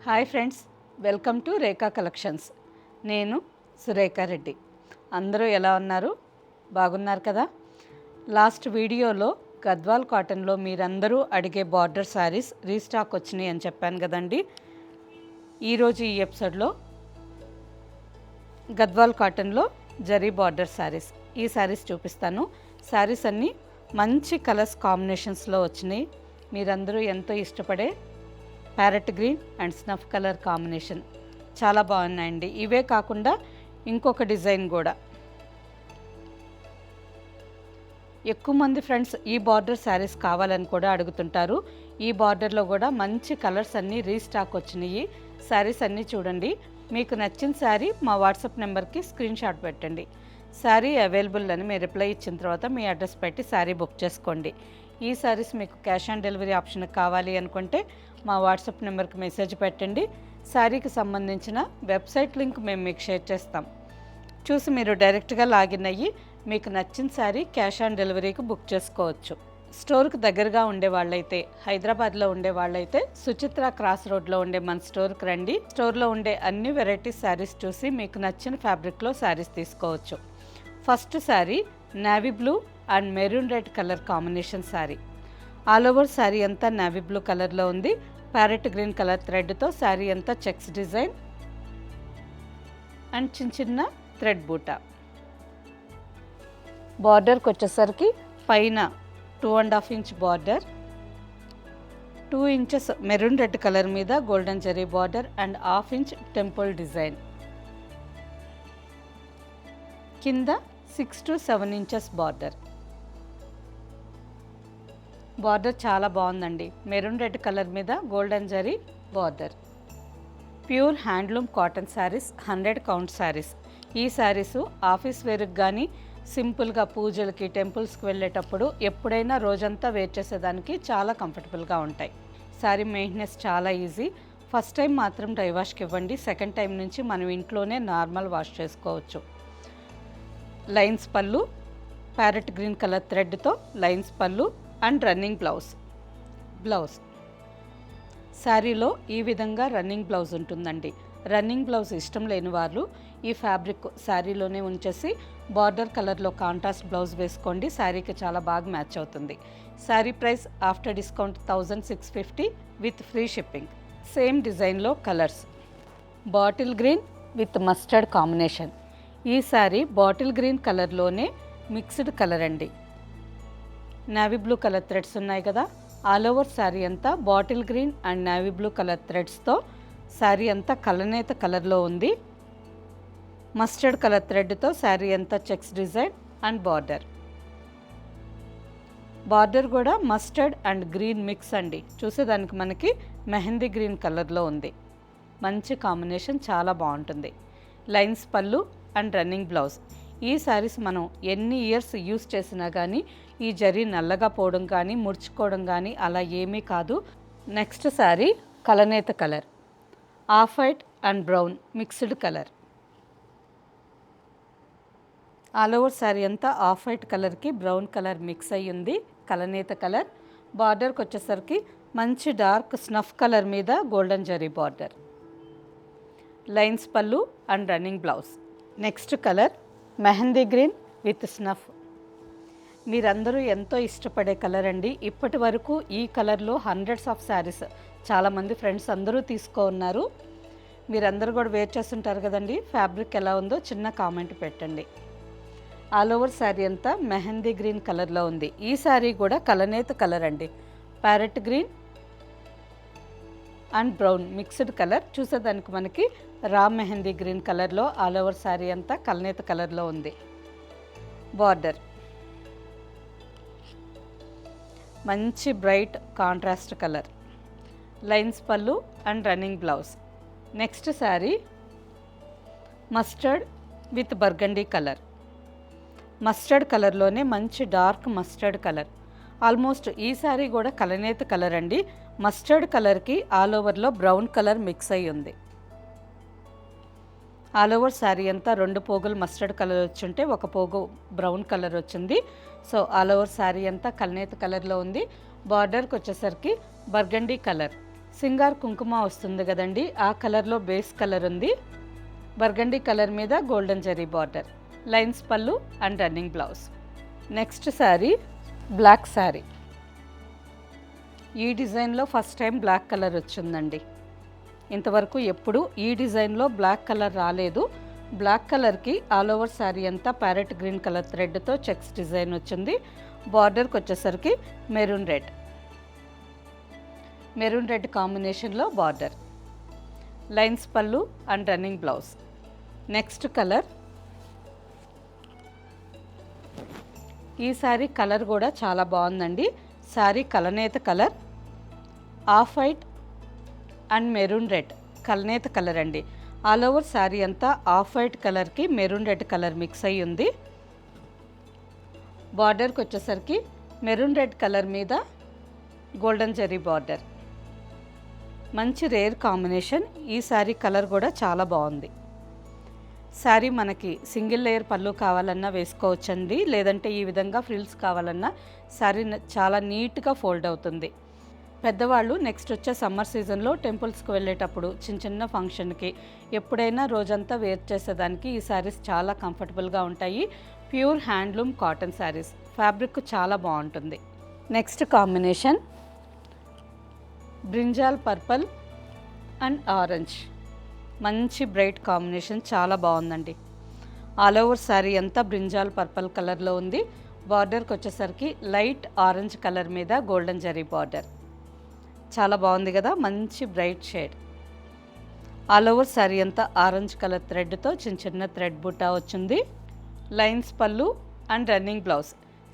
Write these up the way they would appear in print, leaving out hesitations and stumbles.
Hi friends, welcome to Rekha collections. నేను సురేఖా రెడ్డి. అందరూ ఎలా ఉన్నారు? బాగున్నారు కదా? లాస్ట్ వీడియోలో గద్వాల్ కాటన్లో మీరందరూ అడిగే బార్డర్ శారీస్ రీస్టాక్ వచ్చినాయి అని చెప్పాను కదండి. ఈరోజు ఈ ఎపిసోడ్లో గద్వాల్ కాటన్లో జరీ బార్డర్ శారీస్, ఈ శారీస్ చూపిస్తాను. శారీస్ అన్నీ మంచి కలర్స్ కాంబినేషన్స్లో వచ్చినాయి. మీరందరూ ఎంతో ఇష్టపడే parrot green and snuff colour combination చాలా బాగున్నాయండి. ఇవే కాకుండా ఇంకొక డిజైన్ కూడా. ఎక్కువ మంది ఫ్రెండ్స్ ఈ బార్డర్ శారీస్ కావాలని కూడా అడుగుతుంటారు. ఈ బార్డర్లో కూడా మంచి కలర్స్ అన్నీ రీస్టాక్ వచ్చినాయి. శారీస్ అన్నీ చూడండి. మీకు నచ్చిన శారీ మా వాట్సాప్ నెంబర్కి స్క్రీన్ షాట్ పెట్టండి. శారీ అవైలబుల్ అని మీరు రిప్లై ఇచ్చిన తర్వాత మీ అడ్రస్ పెట్టి శారీ బుక్ చేసుకోండి. ఈ శారీస్ మీకు క్యాష్ ఆన్ డెలివరీ ఆప్షన్ కావాలి అనుకుంటే మా వాట్సాప్ నెంబర్కి మెసేజ్ పెట్టండి. శారీకి సంబంధించిన వెబ్సైట్ లింక్ మేము మీకు షేర్ చేస్తాం. చూసి మీరు డైరెక్ట్గా లాగిన్ అయ్యి మీకు నచ్చిన శారీ క్యాష్ ఆన్ డెలివరీకి బుక్ చేసుకోవచ్చు. స్టోర్కి దగ్గరగా ఉండే వాళ్ళైతే, హైదరాబాద్లో ఉండే వాళ్ళైతే సుచిత్ర క్రాస్ రోడ్లో ఉండే మన స్టోర్కి రండి. స్టోర్లో ఉండే అన్ని వెరైటీస్ శారీస్ చూసి మీకు నచ్చిన ఫ్యాబ్రిక్లో శారీస్ తీసుకోవచ్చు. First sari navy blue and maroon red colour combination sari. All over sari అంతా నేవీ బ్లూ కలర్లో ఉంది. ప్యారెట్ గ్రీన్ కలర్ థ్రెడ్తో శారీ అంతా చెక్స్ డిజైన్ అండ్ చిన్న చిన్న థ్రెడ్ బూటా. బార్డర్కి వచ్చేసరికి పైన 2.5 inch border, 2 inches maroon red colour మీద golden zari border and 1/2 inch temple design. కింద 6 to 7 ఇంచెస్ బార్డర్. బార్డర్ చాలా బాగుందండి. మెరూన్ రెడ్ కలర్ మీద golden zari border. Pure handloom cotton saris, 100 count saris. ఈ శారీసు ఆఫీస్ వేర్కి కానీ సింపుల్గా పూజలకి టెంపుల్స్కి వెళ్ళేటప్పుడు ఎప్పుడైనా రోజంతా వేర్ చేసేదానికి చాలా కంఫర్టబుల్గా ఉంటాయి. శారీ మెయింటెనెన్స్ చాలా ఈజీ. ఫస్ట్ టైం మాత్రం డ్రై వాష్కి ఇవ్వండి. సెకండ్ టైం నుంచి మనం ఇంట్లోనే నార్మల్ వాష్ చేసుకోవచ్చు. లైన్స్ పళ్ళు, ప్యారెట్ గ్రీన్ కలర్ థ్రెడ్తో లైన్స్ పళ్ళు అండ్ రన్నింగ్ బ్లౌజ్. శారీలో ఈ విధంగా రన్నింగ్ బ్లౌజ్ ఉంటుందండి. రన్నింగ్ బ్లౌజ్ ఇష్టం లేని వాళ్ళు ఈ ఫ్యాబ్రిక్ శారీలోనే ఉంచేసి బార్డర్ కలర్లో కాంట్రాస్ట్ బ్లౌజ్ వేసుకోండి. శారీకి చాలా బాగా మ్యాచ్ అవుతుంది. Sari price after discount 1650 with free shipping. Same డిజైన్లో colours. Bottle green with mustard combination. ఈ శారీ బాటిల్ గ్రీన్ కలర్లోనే మిక్స్డ్ కలర్ అండి. నేవీ బ్లూ కలర్ థ్రెడ్స్ ఉన్నాయి కదా. ఆల్ ఓవర్ శారీ అంతా bottle green and navy blue colour థ్రెడ్స్తో శారీ అంతా కలనేత కలర్లో ఉంది. మస్టర్డ్ కలర్ థ్రెడ్తో శారీ అంతా చెక్స్ డిజైన్ అండ్ బార్డర్ కూడా మస్టర్డ్ అండ్ గ్రీన్ మిక్స్ అండి. చూసేదానికి మనకి మెహందీ గ్రీన్ కలర్లో ఉంది. మంచి కాంబినేషన్, చాలా బాగుంటుంది. లైన్స్ పళ్ళు అండ్ రన్నింగ్ బ్లౌజ్. ఈ శారీస్ మనం ఎన్ని ఇయర్స్ యూస్ చేసినా కానీ ఈ జరీ నల్లగా పోవడం కానీ ముడుచుకోవడం కానీ అలా ఏమీ కాదు. నెక్స్ట్ శారీ కలనేత colour, off white and brown mixed colour. All over sari అంతా ఆఫ్ వైట్ కలర్కి బ్రౌన్ కలర్ మిక్స్ అయ్యి ఉంది. కలనేత కలర్. బార్డర్కి వచ్చేసరికి మంచి డార్క్ స్నఫ్ కలర్ మీద గోల్డెన్ జరీ బార్డర్. లైన్స్ పళ్ళు and running blouse. Next colour mehndi green with snuff. మీరందరూ ఎంతో ఇష్టపడే కలర్ అండి. ఇప్పటి వరకు ఈ కలర్లో హండ్రెడ్స్ ఆఫ్ శారీస్ చాలామంది ఫ్రెండ్స్ అందరూ ఉన్నారు. మీరందరూ కూడా వేర్ చేస్తుంటారు కదండి. ఫ్యాబ్రిక్ ఎలా ఉందో చిన్న కామెంట్ పెట్టండి. ఆల్ ఓవర్ శారీ అంతా మెహందీ గ్రీన్ కలర్లో ఉంది. ఈ శారీ కూడా కలనేత కలర్ అండి. Parrot green and brown mixed colour. చూసేదానికి మనకి రా మెహందీ గ్రీన్ కలర్లో ఆల్ ఓవర్ శారీ అంతా కలనేత కలర్లో ఉంది. బార్డర్ మంచి బ్రైట్ కాంట్రాస్ట్ కలర్. లైన్స్ పళ్ళు and running blouse. Next sari mustard with burgundy colour. Mustard కలర్లోనే మంచి డార్క్ మస్టర్డ్ కలర్. ఆల్మోస్ట్ ఈ శారీ కూడా కలనేత కలర్ అండి. మస్టర్డ్ కలర్కి ఆల్ ఓవర్లో బ్రౌన్ కలర్ మిక్స్ అయ్యి ఉంది. ఆల్ ఓవర్ శారీ అంతా 2 పోగులు మస్టర్డ్ కలర్ వచ్చుంటే 1 పోగు బ్రౌన్ కలర్ వచ్చింది. సో ఆల్ ఓవర్ శారీ అంతా కలనేత కలర్లో ఉంది. బార్డర్కి వచ్చేసరికి బర్గండీ కలర్ సింగార్ కుంకుమ వస్తుంది కదండి, ఆ కలర్లో బేస్ కలర్ ఉంది. బర్గండీ కలర్ మీద గోల్డెన్ జరీ బార్డర్, లైన్స్ పళ్ళు and running blouse. Next sari black sari. ఈ డిజైన్లో ఫస్ట్ టైం బ్లాక్ కలర్ వచ్చిందండి. ఇంతవరకు ఎప్పుడు ఈ డిజైన్లో బ్లాక్ కలర్ రాలేదు. బ్లాక్ కలర్కి ఆల్ ఓవర్ శారీ అంతా ప్యారెట్ గ్రీన్ కలర్ థ్రెడ్తో చెక్స్ డిజైన్ వచ్చింది. బార్డర్కి వచ్చేసరికి మెరూన్ రెడ్ కాంబినేషన్లో బార్డర్, లైన్స్ పళ్ళు and running blouse. Next colour. ఈ శారీ కలర్ కూడా చాలా బాగుందండి. శారీ కలనేత colour, off white and maroon red కలనేత కలర్ అండి. ఆల్ ఓవర్ శారీ అంతా ఆఫ్ వైట్ కలర్కి మెరూన్ రెడ్ కలర్ మిక్స్ అయ్యి ఉంది. బార్డర్కి వచ్చేసరికి మెరూన్ రెడ్ కలర్ మీద గోల్డెన్ జరీ బార్డర్. మంచి రేర్ కాంబినేషన్. ఈ శారీ కలర్ కూడా చాలా బాగుంది. శారీ మనకి సింగిల్ లేయర్ పళ్ళు కావాలన్నా వేసుకోవచ్చండి, లేదంటే ఈ విధంగా ఫ్రిల్స్ కావాలన్నా శారీ చాలా నీట్గా ఫోల్డ్ అవుతుంది. పెద్దవాళ్ళు నెక్స్ట్ వచ్చే సమ్మర్ సీజన్లో టెంపుల్స్కి వెళ్ళేటప్పుడు చిన్న చిన్న ఫంక్షన్కి ఎప్పుడైనా రోజంతా వేర్ చేసేదానికి ఈ శారీస్ చాలా కంఫర్టబుల్గా ఉంటాయి. Pure handloom cotton saris, fabric చాలా బాగుంటుంది. Next combination brinjal purple and orange. మంచి బ్రైట్ కాంబినేషన్, చాలా బాగుందండి. ఆల్ ఓవర్ శారీ అంతా బ్రింజాల్ పర్పల్ కలర్లో ఉంది. బార్డర్కి వచ్చేసరికి లైట్ ఆరెంజ్ కలర్ మీద గోల్డెన్ జరీ బార్డర్. చాలా బాగుంది కదా, మంచి bright shade. All over sari అంతా ఆరెంజ్ కలర్ థ్రెడ్తో చిన్న చిన్న థ్రెడ్ బుట్టా వచ్చింది. లైన్స్ పళ్ళు and running blouse.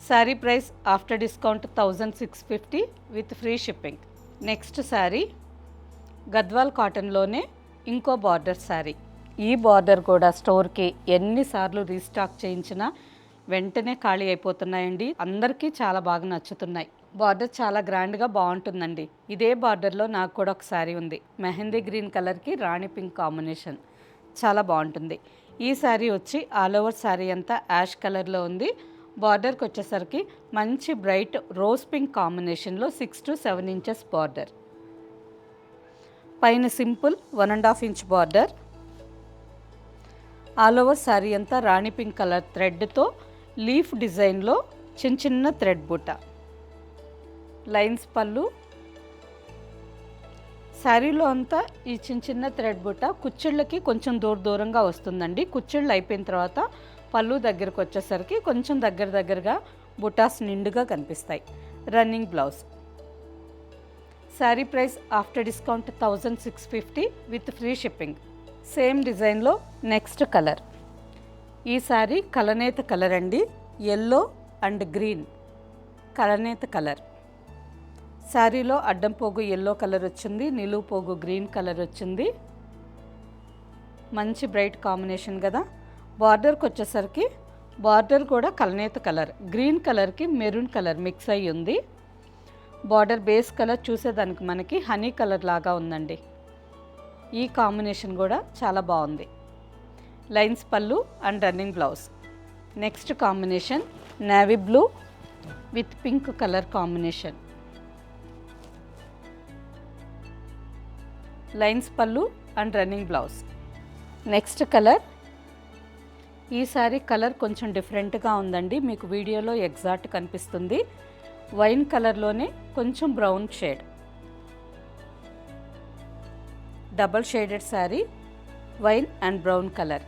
Sari price after discount 1650 with free shipping. Next sari Gadwal కాటన్లోనే ఇంకో బార్డర్ శారీ. ఈ బార్డర్ కూడా స్టోర్కి ఎన్నిసార్లు రీస్టాక్ చేయించినా వెంటనే ఖాళీ అయిపోతున్నాయండి. అందరికీ చాలా బాగా నచ్చుతున్నాయి. బార్డర్ చాలా గ్రాండ్గా బాగుంటుందండి. ఇదే బార్డర్లో నాకు కూడా ఒక శారీ ఉంది, మెహందీ గ్రీన్ కలర్కి రాణి పింక్ కాంబినేషన్, చాలా బాగుంటుంది. ఈ శారీ వచ్చి ఆల్ ఓవర్ శారీ అంతా యాష్ కలర్లో ఉంది. బార్డర్కి వచ్చేసరికి మంచి బ్రైట్ రోజ్ పింక్ కాంబినేషన్లో 6 to 7 ఇంచెస్ బార్డర్. పైన simple 1.5 inch border. All over sari అంతా రాణి పింక్ కలర్ థ్రెడ్తో లీఫ్ డిజైన్లో చిన్న చిన్న థ్రెడ్ బుట్ట, లైన్స్ పళ్ళు. శారీలో అంతా ఈ చిన్న చిన్న థ్రెడ్ బుట్ట కుచ్చిళ్ళకి కొంచెం దూరంగా వస్తుందండి. కుచ్చిళ్ళు అయిపోయిన తర్వాత పళ్ళు దగ్గరకు వచ్చేసరికి కొంచెం దగ్గరగా బుటాస్ నిండుగా కనిపిస్తాయి. Running blouse. Sari price after discount 1650 with free shipping. Same డిజైన్లో నెక్స్ట్ కలర్. ఈ శారీ కలనేత కలర్ అండి, ఎల్లో అండ్ గ్రీన్ కలనేత కలర్. శారీలో అడ్డం పోగు ఎల్లో కలర్ వచ్చింది, నిలువు పోగు గ్రీన్ కలర్ వచ్చింది. మంచి బ్రైట్ కాంబినేషన్ కదా. బార్డర్కి వచ్చేసరికి బార్డర్ కూడా కలనేత కలర్, గ్రీన్ కలర్కి మెరూన్ కలర్ మిక్స్ అయ్యి ఉంది. బార్డర్ బేస్ కలర్ చూసేదానికి మనకి హనీ కలర్ లాగా ఉందండి. ఈ కాంబినేషన్ కూడా చాలా బాగుంది. లైన్స్ పళ్ళు and running blouse. Next combination navy blue with pink colour combination. Lines పళ్ళు and running blouse. Next colour. ఈ సారీ కలర్ కొంచెం డిఫరెంట్గా ఉందండి, మీకు వీడియోలో ఎగ్జాక్ట్ కనిపిస్తుంది. వైన్ కలర్లోనే కొంచెం brown shade, double shaded sari, wine and brown colour.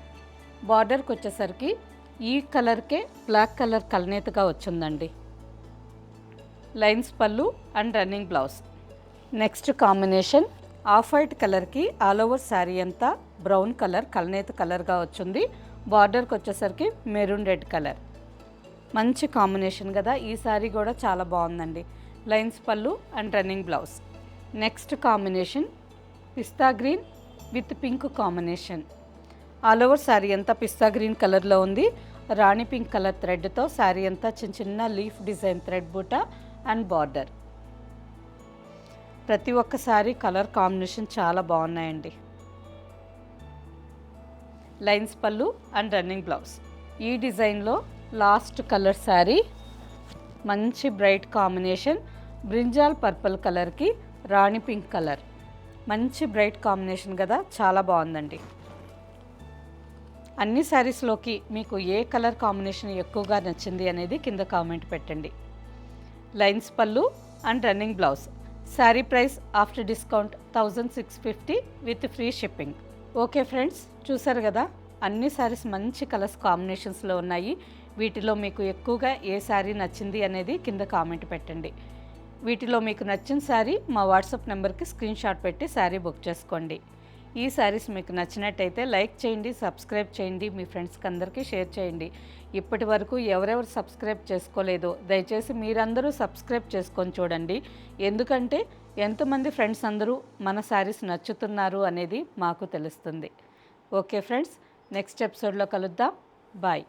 బార్డర్కి వచ్చేసరికి ఈ కలర్కే బ్లాక్ కలర్ కలనేతగా వచ్చిందండి. లైన్స్ పళ్ళు and running blouse. Next combination of white కలర్కి ఆల్ ఓవర్ శారీ అంతా బ్రౌన్ కలర్ కలనేత కలర్గా వచ్చింది. బార్డర్కి వచ్చేసరికి మెరూన్ రెడ్ కలర్. మంచి కాంబినేషన్ కదా, ఈ శారీ కూడా చాలా బాగుందండి. లైన్స్ పళ్ళు and running blouse. Next combination pista green with pink combination. All over sari అంతా పిస్తా గ్రీన్ కలర్లో ఉంది. రాణి పింక్ కలర్ థ్రెడ్తో శారీ అంతా చిన్న చిన్న లీఫ్ డిజైన్ థ్రెడ్ బూటా అండ్ బార్డర్. ప్రతి ఒక్క శారీ కలర్ కాంబినేషన్ చాలా బాగున్నాయండి. లైన్స్ పళ్ళు అండ్ రన్నింగ్ బ్లౌజ్. ఈ డిజైన్లో లాస్ట్ కలర్ శారీ మంచి బ్రైట్ కాంబినేషన్, బ్రింజాల్ పర్పుల్ కలర్కి రాణి పింక్ కలర్. మంచి బ్రైట్ కాంబినేషన్ కదా, చాలా బాగుందండి. అన్ని శారీస్లోకి మీకు ఏ కలర్ కాంబినేషన్ ఎక్కువగా నచ్చింది అనేది కింద కామెంట్ పెట్టండి. లైన్స్ పళ్ళు and running blouse. Sari price after discount 1650 with free shipping. Okay friends, చూసారు కదా, అన్ని శారీస్ మంచి కలర్స్ కాంబినేషన్స్లో ఉన్నాయి. వీటిలో మీకు ఎక్కువగా ఏ శారీ నచ్చింది అనేది కింద కామెంట్ పెట్టండి. వీటిలో మీకు నచ్చిన శారీ మా వాట్సాప్ నెంబర్కి స్క్రీన్ షాట్ పెట్టి శారీ బుక్ చేసుకోండి. ఈ శారీస్ మీకు నచ్చినట్టయితే లైక్ చేయండి, సబ్స్క్రైబ్ చేయండి, మీ ఫ్రెండ్స్కి అందరికీ షేర్ చేయండి. ఇప్పటి వరకు ఎవరెవరు సబ్స్క్రైబ్ చేసుకోలేదో దయచేసి మీరందరూ సబ్స్క్రైబ్ చేసుకొని చూడండి. ఎందుకంటే ఎంతమంది ఫ్రెండ్స్ అందరూ మన శారీస్ నచ్చుతున్నారు అనేది మాకు తెలుస్తుంది. ఓకే ఫ్రెండ్స్, నెక్స్ట్ ఎపిసోడ్లో కలుద్దాం. బాయ్.